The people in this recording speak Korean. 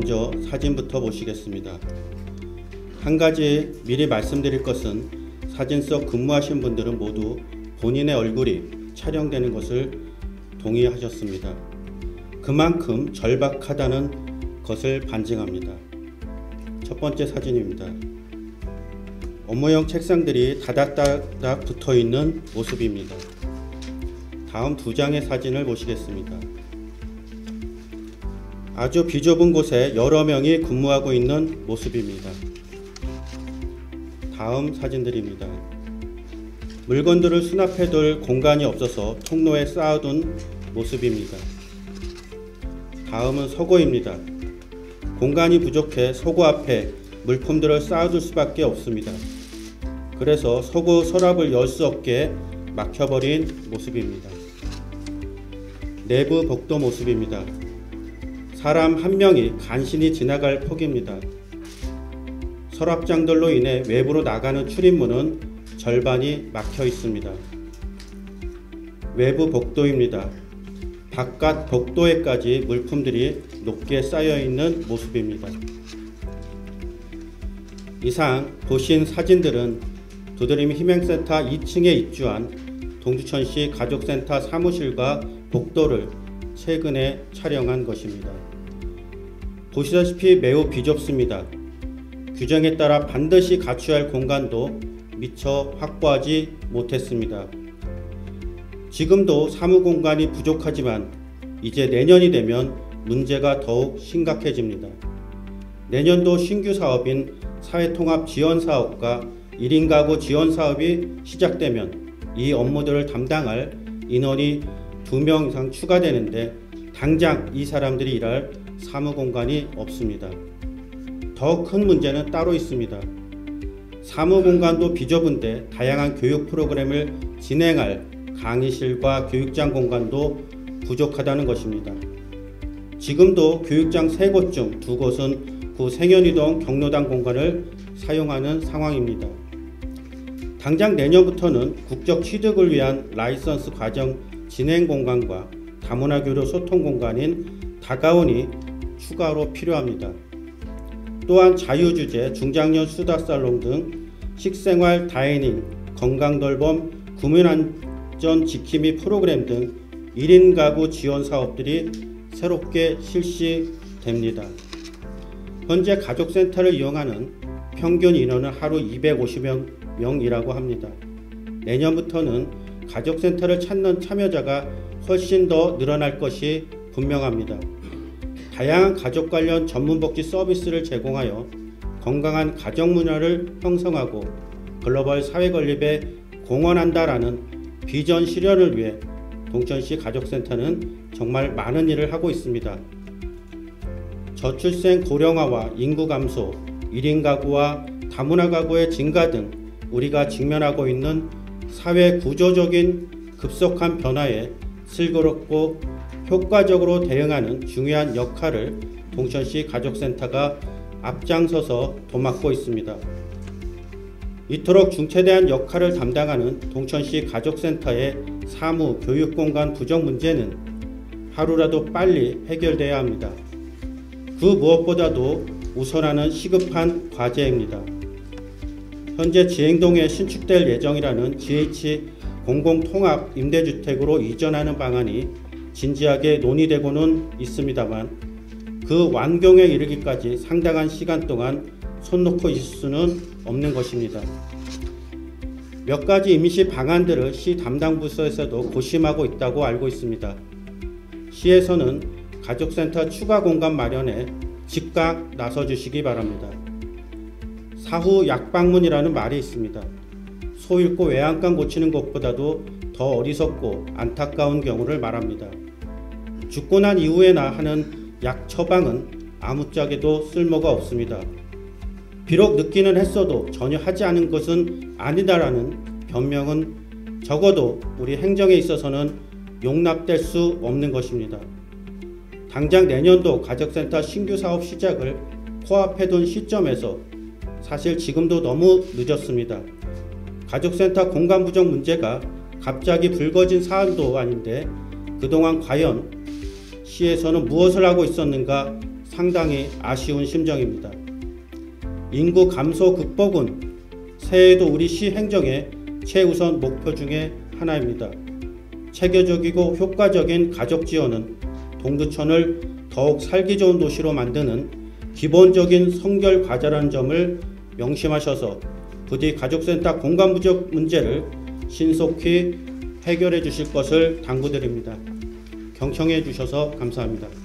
먼저 사진부터 보시겠습니다. 한 가지 미리 말씀드릴 것은 사진 속 근무하신 분들은 모두 본인의 얼굴이 촬영되는 것을 동의하셨습니다. 그만큼 절박하다는 것을 반증합니다. 첫 번째 사진입니다. 업무용 책상들이 다닥다닥 붙어있는 모습입니다. 다음 두 장의 사진을 보시겠습니다. 아주 비좁은 곳에 여러 명이 근무하고 있는 모습입니다. 다음 사진들입니다. 물건들을 수납해둘 공간이 없어서 통로에 쌓아둔 모습입니다. 다음은 서고입니다. 공간이 부족해 서고 앞에 물품들을 쌓아둘 수밖에 없습니다. 그래서 서고 서랍을 열 수 없게 막혀버린 모습입니다. 내부 복도 모습입니다. 사람 한 명이 간신히 지나갈 폭입니다. 서랍장들로 인해 외부로 나가는 출입문은 절반이 막혀 있습니다. 외부 복도입니다. 바깥 복도에까지 물품들이 높게 쌓여 있는 모습입니다. 이상 보신 사진들은 두드림 희망센터 2층에 입주한 동두천시 가족센터 사무실과 복도를 최근에 촬영한 것입니다. 보시다시피 매우 비좁습니다. 규정에 따라 반드시 갖춰야 할 공간도 미처 확보하지 못했습니다. 지금도 사무공간이 부족하지만 이제 내년이 되면 문제가 더욱 심각해집니다. 내년도 신규 사업인 사회통합지원사업과 1인 가구 지원사업이 시작되면 이 업무들을 담당할 인원이 2명 이상 추가되는데 당장 이 사람들이 일할 사무공간이 없습니다. 더 큰 문제는 따로 있습니다. 사무공간도 비좁은데 다양한 교육 프로그램을 진행할 강의실과 교육장 공간도 부족하다는 것입니다. 지금도 교육장 3곳 중 2곳은 구 생현이동 경로당 공간을 사용하는 상황입니다. 당장 내년부터는 국적 취득을 위한 라이선스 과정 진행 공간과 다문화교류 소통 공간인 다가온이 추가로 필요합니다. 또한 자유주제, 중장년 수다살롱 등 식생활 다이닝, 건강돌봄, 구민안전 지킴이 프로그램 등 1인 가구 지원 사업들이 새롭게 실시됩니다. 현재 가족센터를 이용하는 평균 인원은 하루 250명이라고 합니다. 내년부터는 가족센터를 찾는 참여자가 훨씬 더 늘어날 것이 분명합니다. 다양한 가족 관련 전문복지 서비스를 제공하여 건강한 가정 문화를 형성하고 글로벌 사회 건립에 공헌한다라는 비전 실현을 위해 동천시 가족센터는 정말 많은 일을 하고 있습니다. 저출생 고령화와 인구 감소, 1인 가구와 다문화 가구의 증가 등 우리가 직면하고 있는 사회 구조적인 급속한 변화에 슬기롭고 효과적으로 대응하는 중요한 역할을 동천시 가족센터가 앞장서서 도맡고 있습니다. 이토록 중차대한 역할을 담당하는 동천시 가족센터의 사무 교육공간 부족 문제는 하루라도 빨리 해결돼야 합니다. 그 무엇보다도 우선하는 시급한 과제입니다. 현재 지행동에 신축될 예정이라는 GH 공공통합 임대주택으로 이전하는 방안이 진지하게 논의되고는 있습니다만 그 완공에 이르기까지 상당한 시간 동안 손 놓고 있을 수는 없는 것입니다. 몇 가지 임시 방안들을 시 담당 부서에서도 고심하고 있다고 알고 있습니다. 시에서는 가족센터 추가 공간 마련에 즉각 나서주시기 바랍니다. 사후 약방문이라는 말이 있습니다. 소 잃고 외양간 고치는 것보다도 더 어리석고 안타까운 경우를 말합니다. 죽고 난 이후에나 하는 약 처방은 아무짝에도 쓸모가 없습니다. 비록 늦기는 했어도 전혀 하지 않은 것은 아니다라는 변명은 적어도 우리 행정에 있어서는 용납될 수 없는 것입니다. 당장 내년도 가족센터 신규 사업 시작을 코앞에 둔 시점에서 사실 지금도 너무 늦었습니다. 가족센터 공간 부족 문제가 갑자기 불거진 사안도 아닌데 그동안 과연 시에서는 무엇을 하고 있었는가 상당히 아쉬운 심정입니다. 인구 감소 극복은 새해에도 우리 시 행정의 최우선 목표 중에 하나입니다. 체계적이고 효과적인 가족 지원은 동두천을 더욱 살기 좋은 도시로 만드는 기본적인 선결 과제라는 점을 명심하셔서 부디 가족센터 공간 부족 문제를 신속히 해결해 주실 것을 당부드립니다. 경청해 주셔서 감사합니다.